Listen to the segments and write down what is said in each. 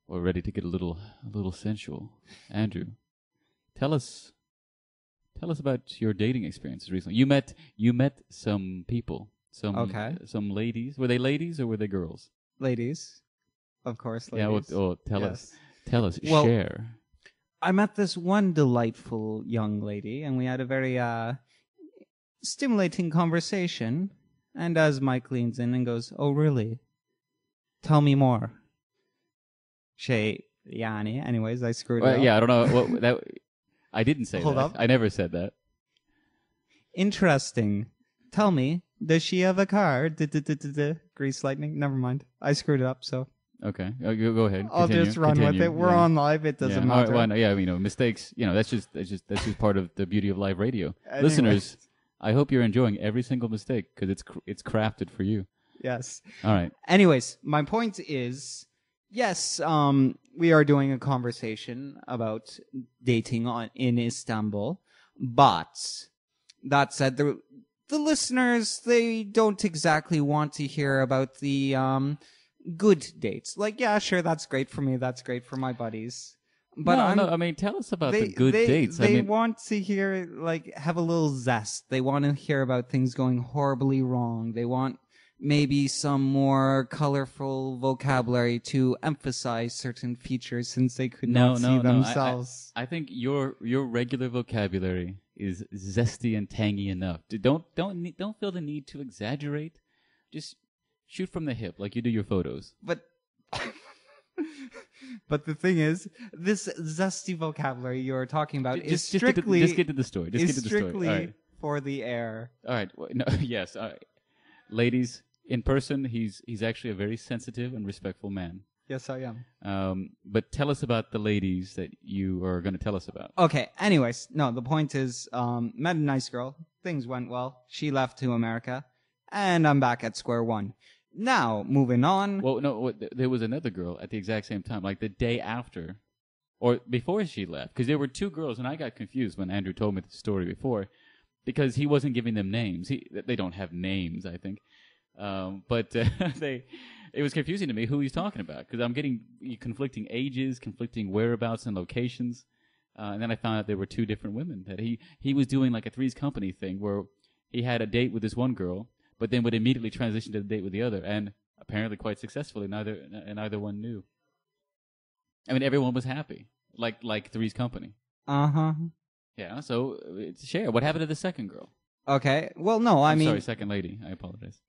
We're ready to get a little sensual. Andrew, tell us about your dating experiences recently. You met some people, some ladies. Were they ladies or were they girls? Ladies, of course. Ladies. Yeah. Well, tell us. Well, share. I met this one delightful young lady, and we had a very stimulating conversation. And as Mike leans in and goes, "Oh, really? Tell me more." Yani. Anyways, I screwed it up. Yeah, I don't know what that. I didn't say Hold that. up. I never said that. Interesting. Tell me, does she have a car? Grease lightning. Never mind. I screwed it up. So Okay, go ahead. I'll Continue. just run with it. We're on live. It doesn't matter. Well, mistakes. That's just part of the beauty of live radio. Anyways. Listeners, I hope you're enjoying every single mistake because it's crafted for you. Yes. All right. Anyways, my point is, yes, we are doing a conversation about dating in Istanbul, but that said, the listeners, they don't exactly want to hear about the good dates. Like, yeah, sure, that's great for me. That's great for my buddies. But no, I mean, tell us about the good dates. They want to hear, have a little zest. They want to hear about things going horribly wrong. They want maybe some more colorful vocabulary to emphasize certain features since they could not see themselves. I think your regular vocabulary is zesty and tangy enough. Don't feel the need to exaggerate. Just shoot from the hip like you do your photos. But the thing is, this zesty vocabulary you're talking about just get to the story. Strictly for the air. All right. Yes. All right. Ladies, in person, he's actually a very sensitive and respectful man. Yes, I am. But tell us about the ladies that you are going to tell us about. Okay. Anyways, no, the point is, met a nice girl. Things went well. She left to America, and I'm back at square one. Now, moving on. Well, no, there was another girl at the exact same time, like the day after, or before she left, because there were two girls, and I got confused when Andrew told me the story before, because he wasn't giving them names. They don't have names, I think, but it was confusing to me who he's talking about, because I'm getting conflicting ages, conflicting whereabouts and locations, and then I found out there were two different women, that he was doing like a Three's Company thing, where he had a date with this one girl, but then would immediately transition to the date with the other, and apparently quite successfully. Neither one knew. I mean, everyone was happy, like Three's Company. Uh-huh. Yeah. So share what happened to the second girl. Okay. Well, no, I mean, sorry, second lady. I apologize.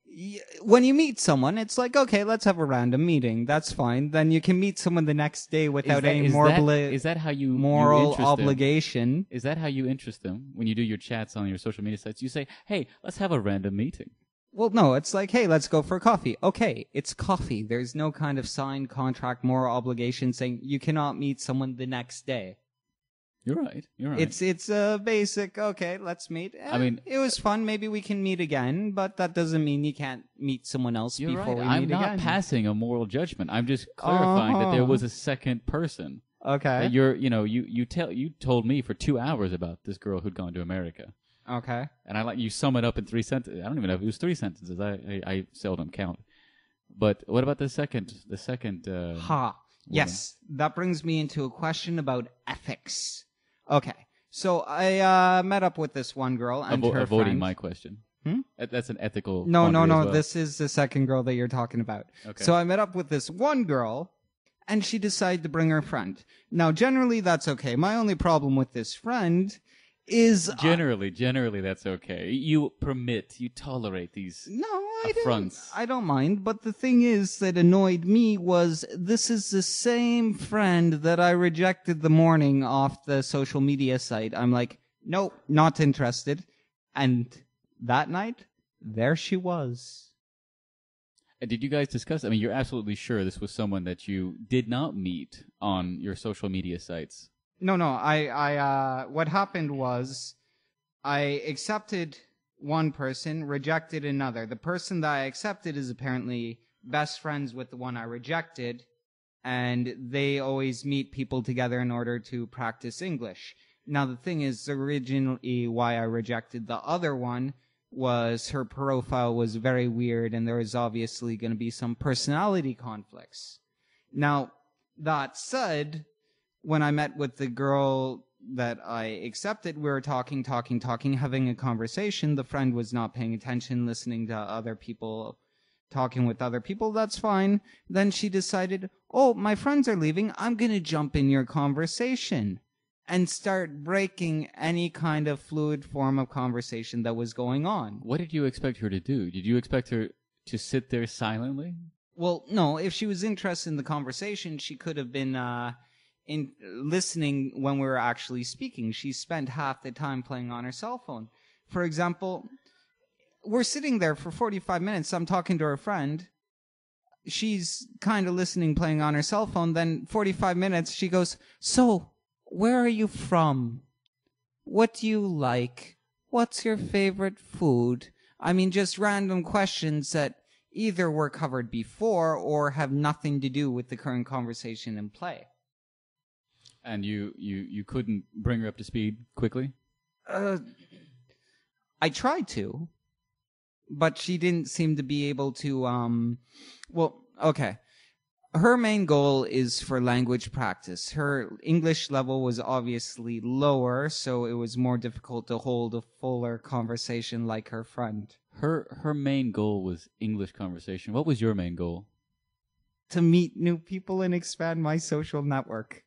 When you meet someone, it's like, okay, let's have a random meeting. That's fine. Then you can meet someone the next day without any moral obligation. Is that how you interest them when you do your chats on your social media sites? You say, "Hey, let's have a random meeting." Well, no, it's like, hey, let's go for coffee. Okay, it's coffee. There's no kind of signed contract, moral obligation saying you cannot meet someone the next day. You're right. It's a basic, okay, let's meet. I mean, it was fun. Maybe we can meet again, but that doesn't mean you can't meet someone else before we meet again. I'm not passing a moral judgment. I'm just clarifying that there was a second person. Okay. That you told me for 2 hours about this girl who'd gone to America. Okay. And I let you sum it up in 3 sentences. I don't even know if it was 3 sentences. I seldom count. But what about the second? Yes, that brings me into a question about ethics. Okay, so I met up with this one girl and her avoiding friend. My question. That's an ethical. No. Well. This is the second girl that you're talking about. Okay. So I met up with this one girl, and she decided to bring her friend. Now, generally, that's okay. My only problem with this friend is generally that's okay. You tolerate these affronts. I don't mind, but the thing is that annoyed me was this is the same friend that I rejected the morning off the social media site. I'm like, nope, not interested. And that night, there she was. And did you guys discuss? I mean, you're absolutely sure this was someone that you did not meet on your social media sites. No. What happened was I accepted one person, rejected another. The person that I accepted is apparently best friends with the one I rejected, and they always meet people together in order to practice English. Now, the thing is, originally why I rejected the other one was her profile was very weird, and there was obviously going to be some personality conflicts. Now, That said, when I met with the girl that I accepted, we were talking, having a conversation. The friend was not paying attention, listening to other people, talking with other people. That's fine. Then she decided, oh, my friends are leaving. I'm going to jump in your conversation and start breaking any kind of fluid form of conversation that was going on. What did you expect her to do? Did you expect her to sit there silently? Well, no. If she was interested in the conversation, she could have been in listening when we were actually speaking. She spent half the time playing on her cell phone. For example, we're sitting there for 45 minutes. I'm talking to her friend. She's kind of listening, playing on her cell phone. Then 45 minutes, she goes, so, where are you from? What do you like? What's your favorite food? I mean, just random questions that either were covered before or have nothing to do with the current conversation in play. And you couldn't bring her up to speed quickly? I tried to, but she didn't seem to be able to, well, okay. Her main goal is for language practice. Her English level was obviously lower, so it was more difficult to hold a fuller conversation like her friend. Her main goal was English conversation. What was your main goal? To meet new people and expand my social network.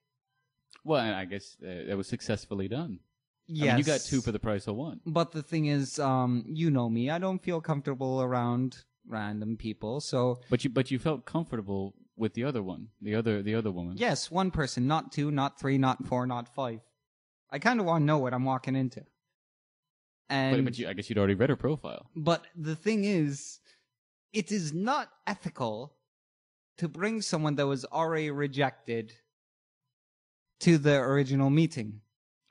Well, I guess that was successfully done. Yes. I mean, you got 2 for the price of 1. But the thing is, you know me. I don't feel comfortable around random people, so... But you felt comfortable with the other one, the other woman. Yes, one person, not 2, not 3, not 4, not 5. I kind of want to know what I'm walking into. And But I guess you'd already read her profile. But the thing is, it is not ethical to bring someone that was already rejected to the original meeting.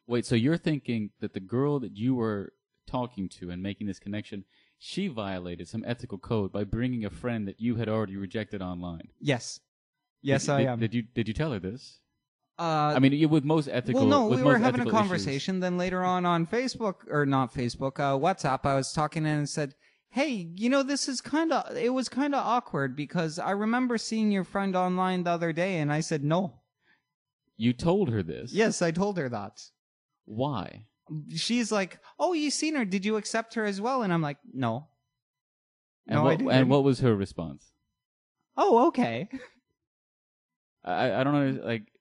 Wait, so you're thinking that the girl that you were talking to and making this connection, she violated some ethical code by bringing a friend that you had already rejected online? Yes. Yes, I am. Did you tell her this? I mean, with most ethical... Well, no, we were having a conversation. Then later on Facebook, or not Facebook, WhatsApp, I was talking and said, hey, you know, it was kind of awkward because I remember seeing your friend online the other day, and I said no. You told her this? Yes, I told her that. Why? She's like, oh, you seen her. Did you accept her as well? And I'm like, no. I didn't. And what was her response? Oh, okay. I don't know, like,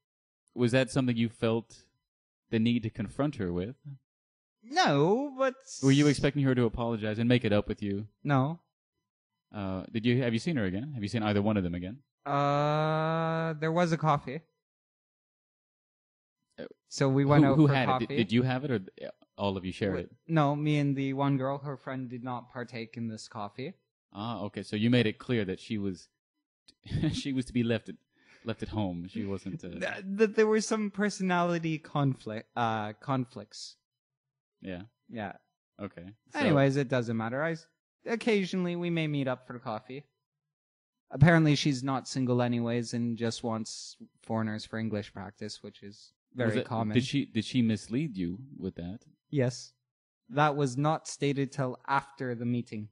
was that something you felt the need to confront her with? No, but... Were you expecting her to apologize and make it up with you? No. Have you seen her again? Have you seen either one of them again? There was a coffee. So we went out for had coffee. It? Did you have it, or all of you shared it? No, me and the one girl, her friend, did not partake in this coffee. Ah, okay. So you made it clear that she was to be left at home. She wasn't. That there were some personality conflicts. Yeah. Yeah. Okay. So, anyways, it doesn't matter. Occasionally we may meet up for coffee. Apparently, she's not single anyways, and just wants foreigners for English practice, which is very common. Did she mislead you with that? Yes. That was not stated till after the meeting.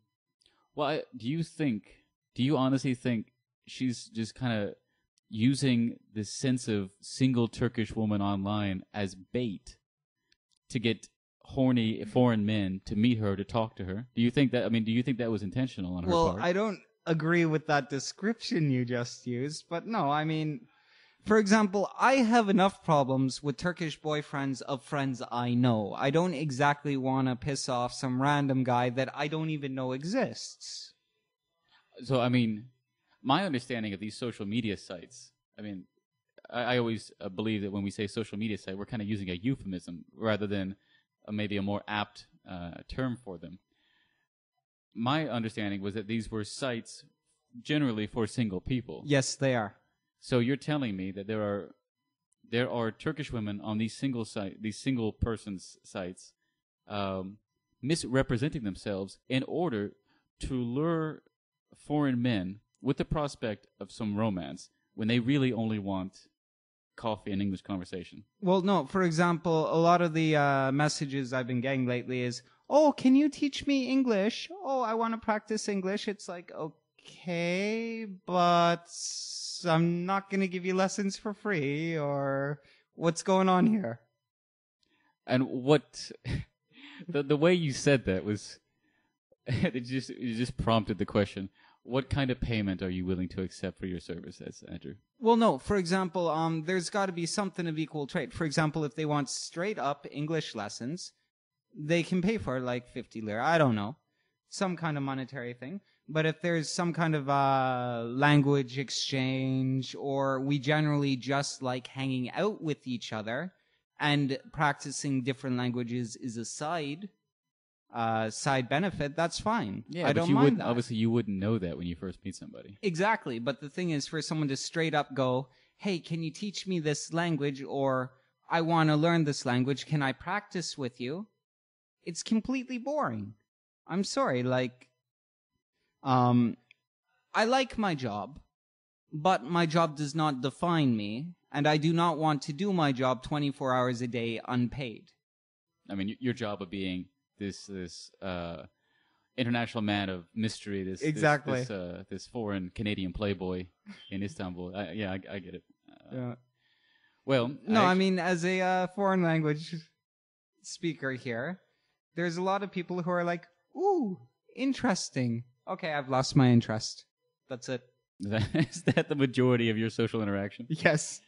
Well, do you honestly think she's just kind of using this sense of single Turkish woman online as bait to get horny foreign men to meet her, to talk to her? Do you think that was intentional on her part? Well, I don't agree with that description you just used, but no, I mean, for example, I have enough problems with Turkish boyfriends of friends I know. I don't exactly want to piss off some random guy that I don't even know exists. So, I mean, my understanding of these social media sites, I mean, I always believe that when we say social media site, we're kind of using a euphemism rather than maybe a more apt term for them. My understanding was that these were sites generally for single people. Yes, they are. So you're telling me that there are Turkish women on these single persons sites, misrepresenting themselves in order to lure foreign men with the prospect of some romance when they really only want coffee and English conversation. Well, no. For example, a lot of the messages I've been getting lately is, "Oh, can you teach me English? Oh, I want to practice English." It's like, okay, but I'm not going to give you lessons for free, or what's going on here? And what the way you said that was it just prompted the question: what kind of payment are you willing to accept for your services, Andrew? Well, no. For example, there's got to be something of equal trade. For example, if they want straight up English lessons, they can pay for like 50 lira. I don't know, some kind of monetary thing. But if there's some kind of language exchange, or we generally just like hanging out with each other and practicing different languages is a side benefit, that's fine. Yeah, I but don't you mind wouldn't that. obviously you wouldn't know that when you first meet somebody. Exactly, but the thing is, for someone to straight up go, hey, can you teach me this language, or I want to learn this language, can I practice with you? It's completely boring. I'm sorry, like, I like my job, but my job does not define me, and I do not want to do my job 24 hours a day unpaid. I mean, your job of being this international man of mystery, Exactly. this foreign Canadian playboy in Istanbul. I get it. Yeah. Well, No, I mean, as a foreign language speaker here, there's a lot of people who are like, ooh, interesting. Okay, I've lost my interest. That's it. is that the majority of your social interaction? Yes.